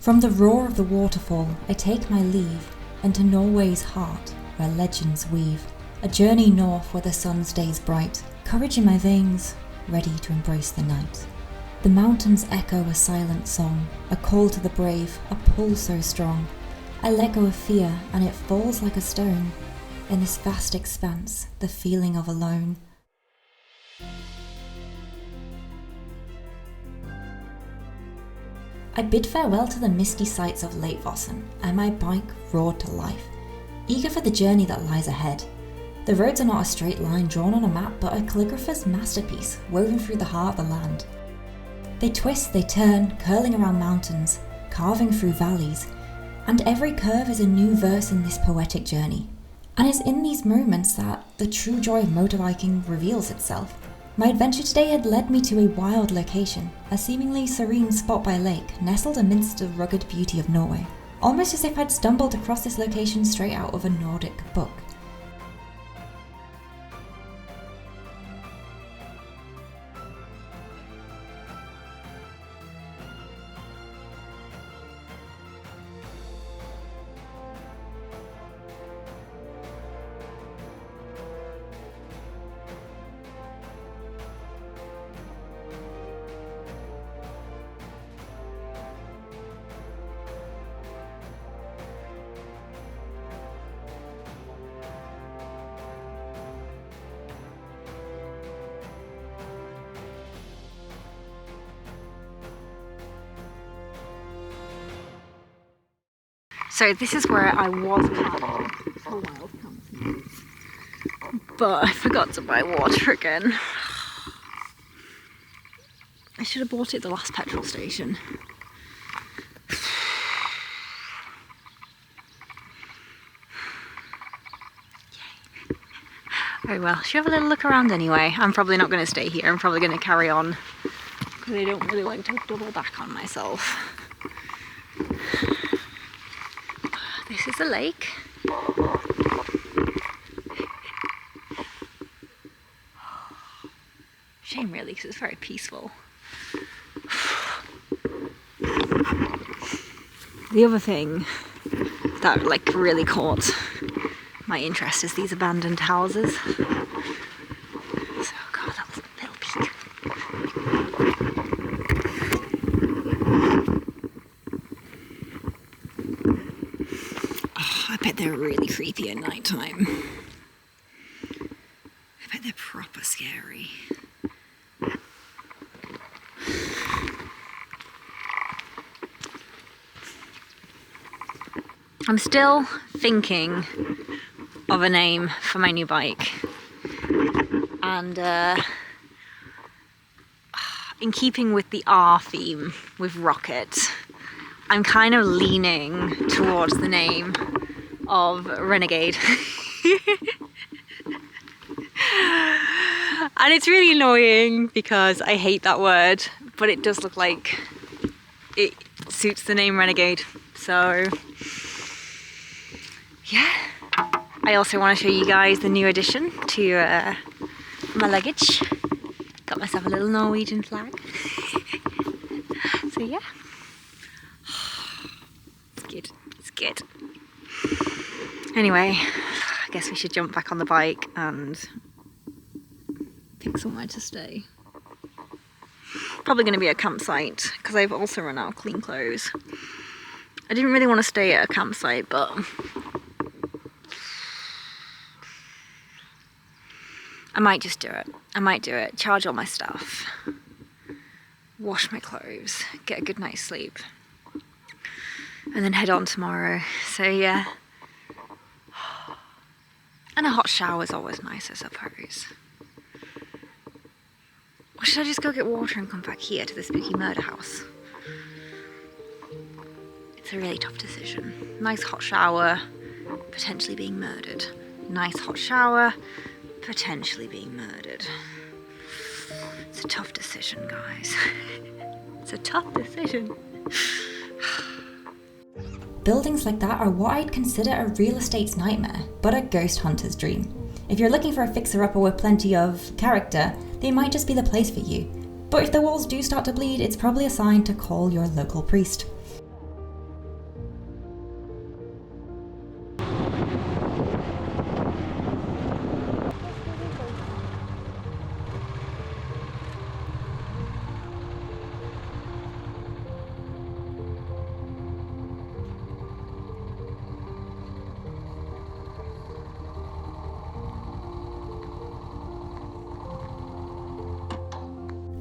From the roar of the waterfall, I take my leave, into Norway's heart, where legends weave. A journey north where the sun stays bright, courage in my veins, ready to embrace the night. The mountains echo a silent song, a call to the brave, a pull so strong. I let go of fear, and it falls like a stone. In this vast expanse, the feeling of alone. I bid farewell to the misty sights of Lake Vossen, and my bike roared to life, eager for the journey that lies ahead. The roads are not a straight line drawn on a map, but a calligrapher's masterpiece woven through the heart of the land. They twist, they turn, curling around mountains, carving through valleys, and every curve is a new verse in this poetic journey. And it's in these moments that the true joy of motorbiking reveals itself. My adventure today had led me to a wild location, a seemingly serene spot by a lake, nestled amidst the rugged beauty of Norway. Almost as if I'd stumbled across this location straight out of a Nordic book. So this is where I was planning a wild camping, but I forgot to buy water again. I should have bought it at the last petrol station. Oh well, should have a little look around anyway. I'm probably not going to stay here, I'm probably going to carry on, because I don't really like to double back on myself. This is a lake. Shame really, because it's very peaceful. The other thing that really caught my interest is these abandoned houses. So, God, that was a little peek. I bet they're really creepy at night time. I bet they're proper scary. I'm still thinking of a name for my new bike. And in keeping with the R theme with Rocket, I'm kind of leaning towards the name of Renegade. And it's really annoying because I hate that word, but it does look like it suits the name Renegade. So yeah, I also want to show you guys the new addition to my luggage. Got myself a little Norwegian flag. So yeah, it's good, it's good. Anyway, I guess we should jump back on the bike and pick somewhere to stay. Probably going to be a campsite, because I've also run out of clean clothes. I didn't really want to stay at a campsite, but I might just do it. I might do it. Charge all my stuff. Wash my clothes. Get a good night's sleep. And then head on tomorrow. So yeah. And a hot shower is always nice, I suppose. Or should I just go get water and come back here to the spooky murder house? It's a really tough decision. Nice hot shower, potentially being murdered. Nice hot shower, potentially being murdered. It's a tough decision, guys. It's a tough decision. Buildings like that are what I'd consider a real estate's nightmare, but a ghost hunter's dream. If you're looking for a fixer-upper with plenty of character, they might just be the place for you. But if the walls do start to bleed, it's probably a sign to call your local priest.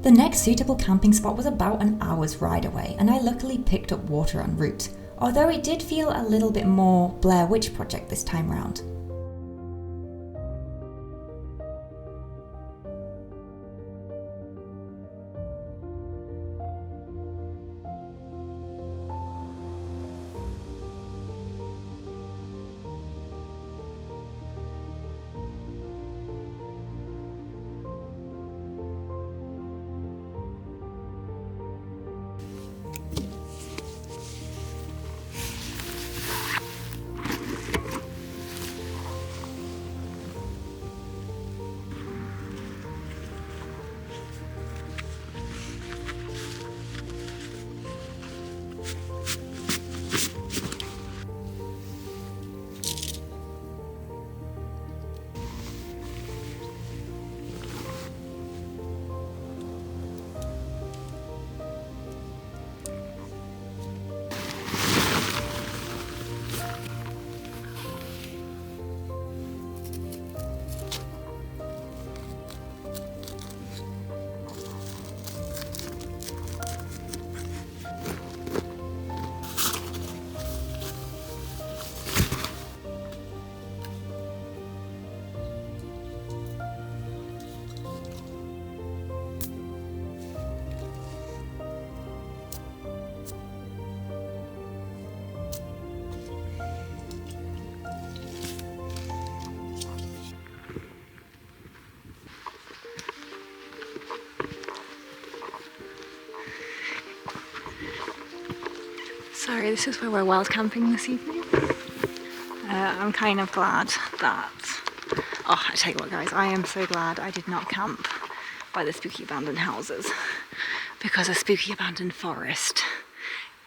The next suitable camping spot was about an hour's ride away, and I luckily picked up water en route, although it did feel a little bit more Blair Witch Project this time round. Sorry, this is where we're wild camping this evening. I'm kind of glad that... Oh, I tell you what guys, I am so glad I did not camp by the spooky abandoned houses, because a spooky abandoned forest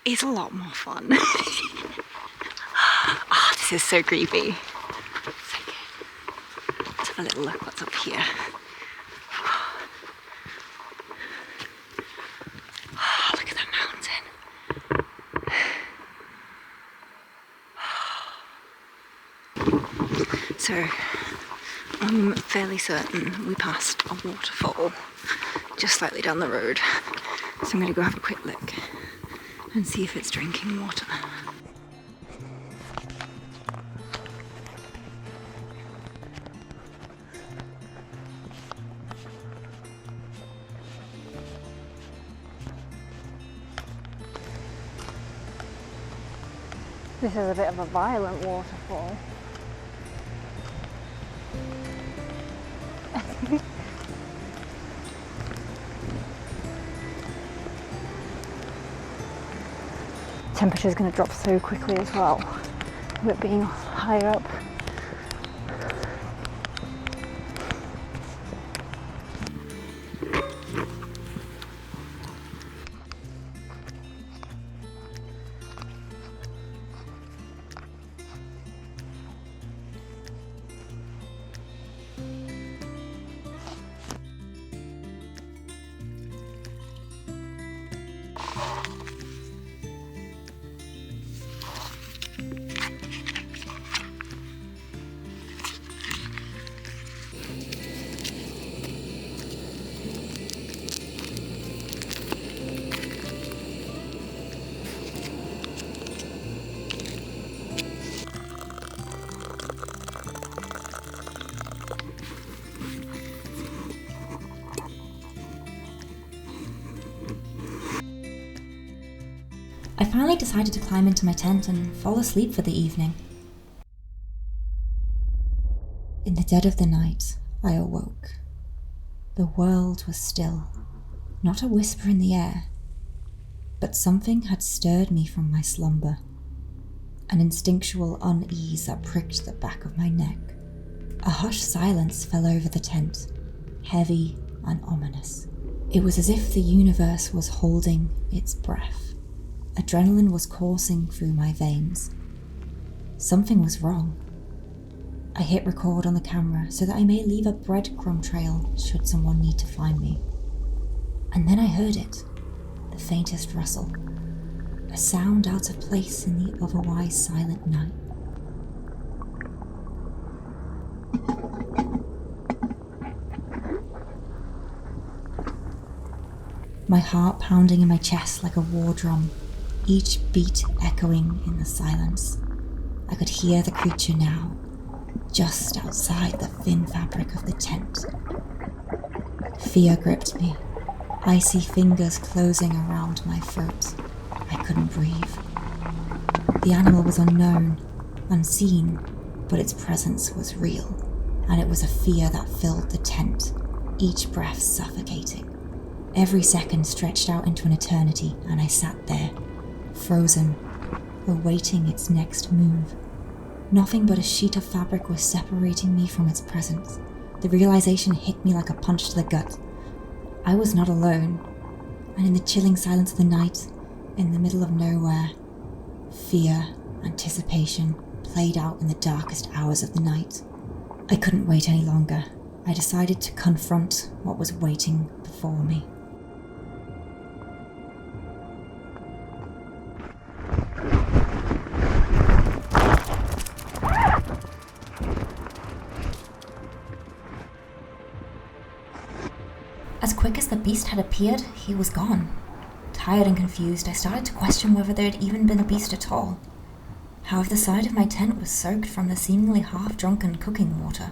is a lot more fun. Oh, this is so creepy. So good. Let's have a little look what's up here. Oh, look at that mountain. So, I'm fairly certain we passed a waterfall just slightly down the road. So I'm going to go have a quick look and see if it's drinking water. This is a bit of a violent waterfall. Temperature's going to drop so quickly as well, with it being high up. I finally decided to climb into my tent and fall asleep for the evening. In the dead of the night, I awoke. The world was still, not a whisper in the air, but something had stirred me from my slumber, an instinctual unease that pricked the back of my neck. A hushed silence fell over the tent, heavy and ominous. It was as if the universe was holding its breath. Adrenaline was coursing through my veins. Something was wrong. I hit record on the camera so that I may leave a breadcrumb trail should someone need to find me. And then I heard it, the faintest rustle, a sound out of place in the otherwise silent night. my heart pounding in my chest like a war drum, each beat echoing in the silence. I could hear the creature now, just outside the thin fabric of the tent. Fear gripped me, icy fingers closing around my throat. I couldn't breathe. The animal was unknown, unseen, but its presence was real, and it was a fear that filled the tent, each breath suffocating. Every second stretched out into an eternity, and I sat there, frozen, awaiting its next move. Nothing but a sheet of fabric was separating me from its presence. The realization hit me like a punch to the gut. I was not alone, and in the chilling silence of the night, in the middle of nowhere, fear, anticipation, played out in the darkest hours of the night. I couldn't wait any longer. I decided to confront what was waiting before me. As quick as the beast had appeared, he was gone. Tired and confused, I started to question whether there had even been a beast at all. However, the side of my tent was soaked from the seemingly half-drunken cooking water.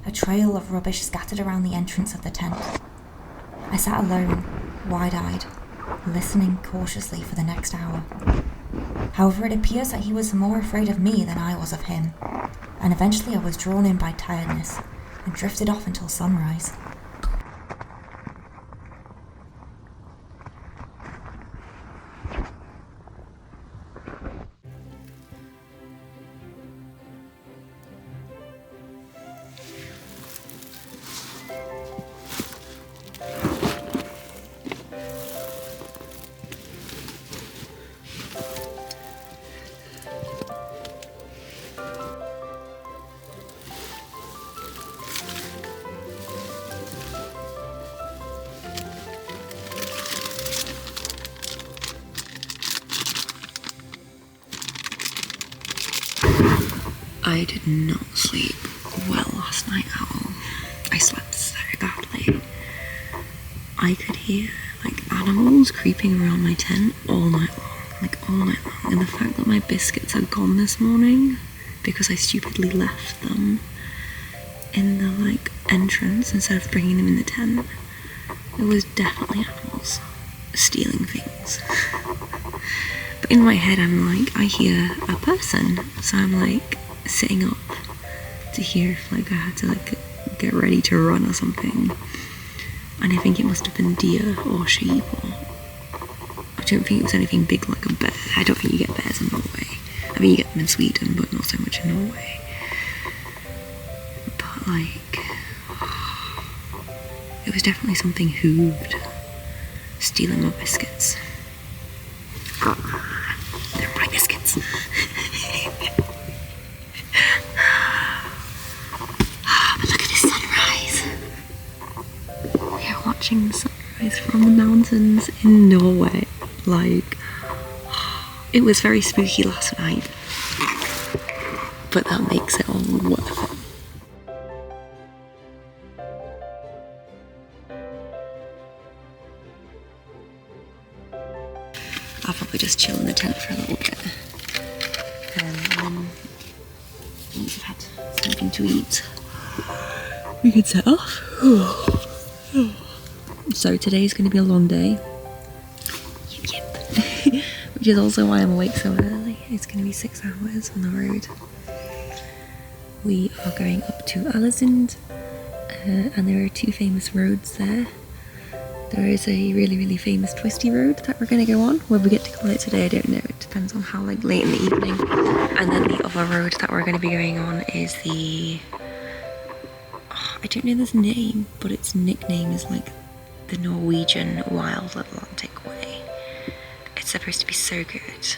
A trail of rubbish scattered around the entrance of the tent. I sat alone, wide-eyed, listening cautiously for the next hour. However, it appears that he was more afraid of me than I was of him, and eventually I was drawn in by tiredness and drifted off until sunrise. I did not sleep well last night at all. I slept so badly. I could hear animals creeping around my tent all night long. And the fact that my biscuits had gone this morning because I stupidly left them in the entrance instead of bringing them in the tent, it was definitely animals stealing things. But in my head I'm I hear a person, so I'm sitting up to hear if I had to get ready to run or something. And I think it must have been deer or sheep, or I don't think it was anything big like a bear. I don't think you get bears in Norway. I mean, you get them in Sweden, but not so much in Norway. But it was definitely something hooved, stealing my biscuits. They're my biscuits. But look at this sunrise. We are watching the sunrise from the mountains in Norway. It was very spooky last night, but that makes it all worth it. I'll probably just chill in the tent for a little bit, and then once we've had something to eat, we can set off. So today's going to be a long day, which is also why I'm awake so early. It's going to be 6 hours on the road. We are going up to Alesund, and there are 2 famous roads there. There is a really, really famous twisty road that we're going to go on. Whether we get to go on it today, I don't know. It depends on how late in the evening. And then the other road that we're going to be going on is the... I don't know this name, but its nickname is the Norwegian Wild Atlantic Way. It's supposed to be so good.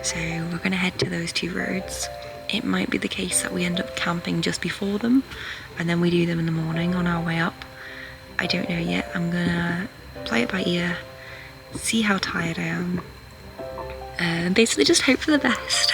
So we're going to head to those 2 roads. It might be the case that we end up camping just before them, and then we do them in the morning on our way up. I don't know yet. I'm gonna play it by ear, see how tired I am, and basically just hope for the best.